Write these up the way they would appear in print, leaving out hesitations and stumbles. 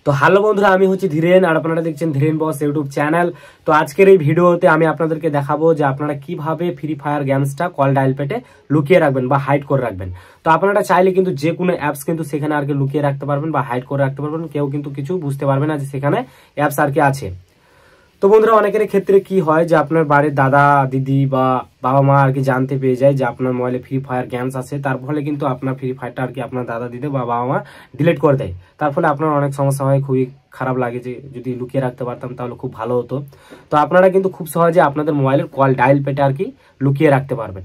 তো হ্যালো বন্ধুরা, আমি হচ্ছি ধীরেন আর আপনারা দেখছেন ধীরেন বস ইউটিউব চ্যানেল। তো আজকের এই ভিডিওতে আমি আপনাদেরকে দেখাবো যে আপনারা কিভাবে ফ্রি ফায়ার গেমসটা কল ডায়াল পেটে লুকিয়ে রাখবেন বা হাইড করে রাখবেন। তো আপনারা চাইলে কিন্তু যে কোনো অ্যাপস কিন্তু সেখানে আর কি লুকিয়ে রাখতে পারবেন বা হাইড করে রাখতে পারবেন, কেউ কিন্তু কিছু বুঝতে পারবে না যে সেখানে অ্যাপস আর কি আছে। তো বন্ধুরা, অনেকের ক্ষেত্রে কি হয় যে আপনার বাড়ির দাদা দিদি বা বাবা মা আর কি জানতে পেয়ে যায় যে আপনার মোবাইলে ফ্রি ফায়ার গেমস আছে, তার ফলে কিন্তু আপনার ফ্রি ফায়ারটা আর কি আপনার দাদা দিদি বা বাবা মা ডিলিট করে দেয়। তার ফলে আপনার অনেক সমস্যা হয়, খুবই খারাপ লাগে যে যদি লুকিয়ে রাখতে পারতাম তাহলে খুব ভালো হতো। তো আপনারা কিন্তু খুব সহজে আপনাদের মোবাইলের কল ডায়াল পেটে আর কি লুকিয়ে রাখতে পারবেন।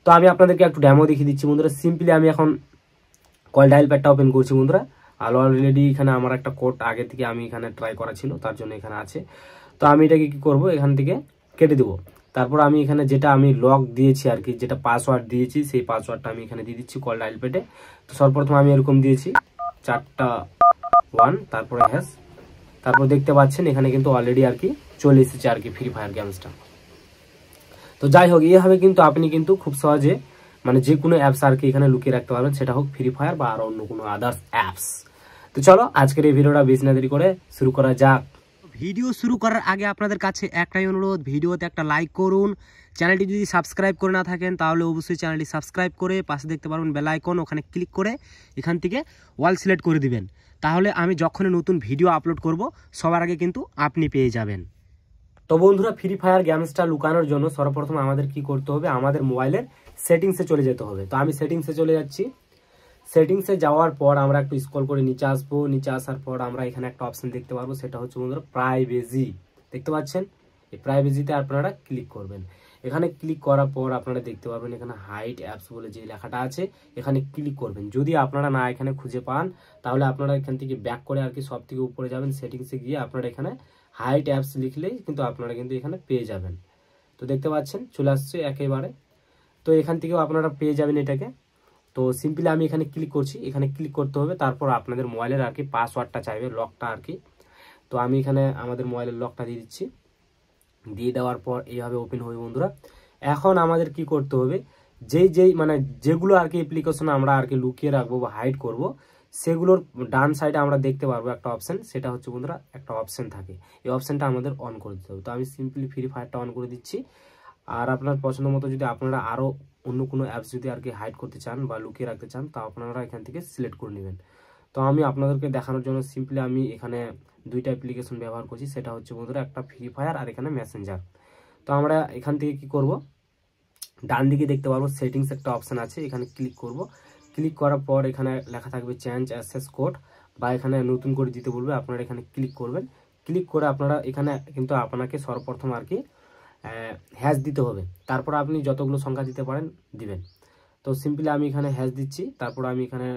তো আমি আপনাদেরকে একটু ডেমো দেখিয়ে দিচ্ছি বন্ধুরা। সিম্পলি আমি এখন কল ডায়াল প্যাডটা ওপেন করছি বন্ধুরা। আর অলরেডি এখানে আমার একটা কোড আগে থেকে আমি এখানে ট্রাই করা ছিল, তার জন্য এখানে আছে। তো আমি এটাকে কি করব, এখান থেকে কেটে দেবো। তারপর আমি এখানে যেটা আমি লক দিয়েছি আর কি, যেটা পাসওয়ার্ড দিয়েছি সেই পাসওয়ার্ডটা আমি এখানে দিয়ে দিচ্ছি কল ডায়াল প্যাডে। তো সর্বপ্রথম আমি এরকম দিয়েছি 4টা 1, তারপরে হ্যাশ। তারপর দেখতে পাচ্ছেন এখানে কিন্তু অলরেডি আর কি চলে এসেছে আর কি ফ্রি ফায়ার গেমসটা। তো যাই হোক, এইভাবে কিন্তু আপনি কিন্তু খুব সহজে মানে যে কোনো অ্যাপস আর কি এখানে লুকিয়ে রাখতে পারবেন, সেটা হোক ফ্রি ফায়ার বা আর অন্য কোনো আদার্স অ্যাপস। তো চলো আজকের এই ভিডিওটা বেশি না দেরি করে শুরু করা যাক। ভিডিও শুরু করার আগে আপনাদের কাছে একটাই অনুরোধ, ভিডিওতে একটা লাইক করুন। চ্যানেলটি যদি সাবস্ক্রাইব করে না থাকেন তাহলে অবশ্যই চ্যানেলটি সাবস্ক্রাইব করে পাশে দেখতে পারবেন বেল আইকন, ওখানে ক্লিক করে এখান থেকে অল সিলেক্ট করে দিবেন। তাহলে আমি যখনই নতুন ভিডিও আপলোড করব সবার আগে কিন্তু আপনি পেয়ে যাবেন। তো বন্ধুরা, ফ্রি ফায়ার গেমসটা লুকানোর জন্য সর্বপ্রথম আমাদের কি করতে হবে, আমাদের মোবাইলের সেটিংসে চলে যেতে হবে। তো আমি সেটিংসে চলে যাচ্ছি। সেটিংসে যাওয়ার পর আমরা একটু স্ক্রল করে নিচে আসবো। নিচে আসার পর আমরা এখানে একটা অপশন দেখতে পারবো, সেটা হচ্ছে বন্ধুরা প্রাইভেসি। দেখতে পাচ্ছেন, এই প্রাইভেসিতে আপনারা ক্লিক করবেন। এখানে ক্লিক করার পর আপনারা দেখতে পারবেন এখানে হাইড অ্যাপস বলে যে লেখাটা আছে, এখানে ক্লিক করবেন। যদি আপনারা না এখানে খুঁজে পান তাহলে আপনারা এখান থেকে ব্যাক করে আর কি সব থেকে উপরে যাবেন, সেটিংসে গিয়ে আপনারা এখানে হাইড অ্যাপস লিখলেই কিন্তু আপনারা কিন্তু এখানে পেয়ে যাবেন। তো দেখতে পাচ্ছেন চলে আসছে একেবারে। তো এখান থেকেও আপনারা পেয়ে যাবেন এটাকে। তো সিম্পলি আমি এখানে ক্লিক করছি, এখানে ক্লিক করতে হবে। তারপর আপনাদের মোবাইলের আর কি পাসওয়ার্ডটা চাইবে, লকটা আর কি। তো আমি এখানে আমাদের মোবাইলের লকটা দিয়ে দিচ্ছি। দিয়ে দেওয়ার পর এইভাবে ওপেন হবে বন্ধুরা। এখন আমাদের কি করতে হবে, যেই মানে যেগুলো আর কি অ্যাপ্লিকেশন আমরা আর কি লুকিয়ে রাখবো বা হাইড করব, সেগুলোর ডান সাইডে আমরা দেখতে পারবো একটা অপশন, সেটা হচ্ছে বন্ধুরা একটা অপশন থাকে, এই অপশনটা আমাদের অন করে দিতে হবে। তো আমি সিম্পলি ফ্রি ফায়ারটা অন করে দিচ্ছি। আর আপনার পছন্দ মতো যদি আপনারা আরও অন্য কোনো অ্যাপস যদি আর কি হাইড করতে চান বা লুকিয়ে রাখতে চান, তা আপনারা এখান থেকে সিলেক্ট করে নেবেন। তো আমি আপনাদেরকে দেখানোর জন্য সিম্পলি আমি এখানে দুইটা অ্যাপ্লিকেশন ব্যবহার করছি, সেটা হচ্ছে বন্ধুরা একটা ফ্রি ফায়ার আর এখানে মেসেঞ্জার। তো আমরা এখান থেকে কি করব, ডান দিকে দেখতে পারবো সেটিংস একটা অপশন আছে, এখানে ক্লিক করব। ক্লিক করার পর এখানে লেখা থাকবে চেঞ্জ অ্যাক্সেস কোড, বা এখানে নতুন করে দিতে বলবে, আপনারা এখানে ক্লিক করবেন। ক্লিক করে আপনারা এখানে কিন্তু আপনাকে সর্বপ্রথম আর কি হ্যাশ দিতে হবে। তারপর আপনি যতগুলো সংখ্যা দিতে পারেন দিবেন। তো সিম্পলি আমি এখানে হ্যাশ দিচ্ছি, তারপর আমি এখানে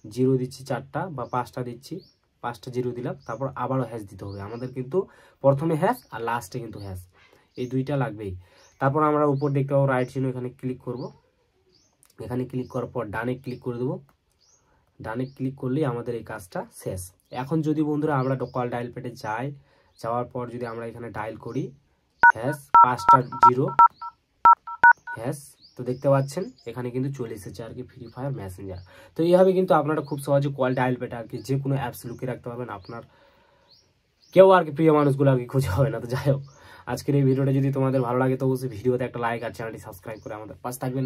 0 দিচ্ছি 4টা বা 5টা দিচ্ছি, 5টা 0 দিলাম। তারপর আবারও হ্যাশ দিতে হবে আমাদের, কিন্তু প্রথমে হ্যাশ আর লাস্টে কিন্তু হ্যাশ, এই দুইটা লাগবেই। তারপর আমরা উপর দেখতে পাবো রাইট চিহ্ন, এখানে ক্লিক করব। এখানে ক্লিক করার পর ডানে ক্লিক করে দেবো। ডানে ক্লিক করলেই আমাদের এই কাজটা শেষ। এখন যদি বন্ধুরা আমরা কল ডায়াল পেটে যাওয়ার পর যদি আমরা এখানে ডায়াল করি হ্যাশ 5টা 0 হ্যাশ, তো দেখতে পাচ্ছেন এখানে কিন্তু চলে এসেছে আর কি ফ্রি ফায়ার মেসেঞ্জার। তো এইভাবে কিন্তু আপনারা খুব সহজে কল ডায়াল পেটে আর কি যে কোনো অ্যাপস লুকিয়ে রাখতে পারবেন, আপনার কেউ আর কি প্রিয় মানুষগুলো আর কি খুঁজে হবে না। তো যাই হোক, আজকের এই ভিডিওটা যদি তোমাদের ভালো লাগে তো অবশ্যই ভিডিওতে একটা লাইক আর চ্যানেলটি সাবস্ক্রাইব করে আমাদের পাশে থাকবেন।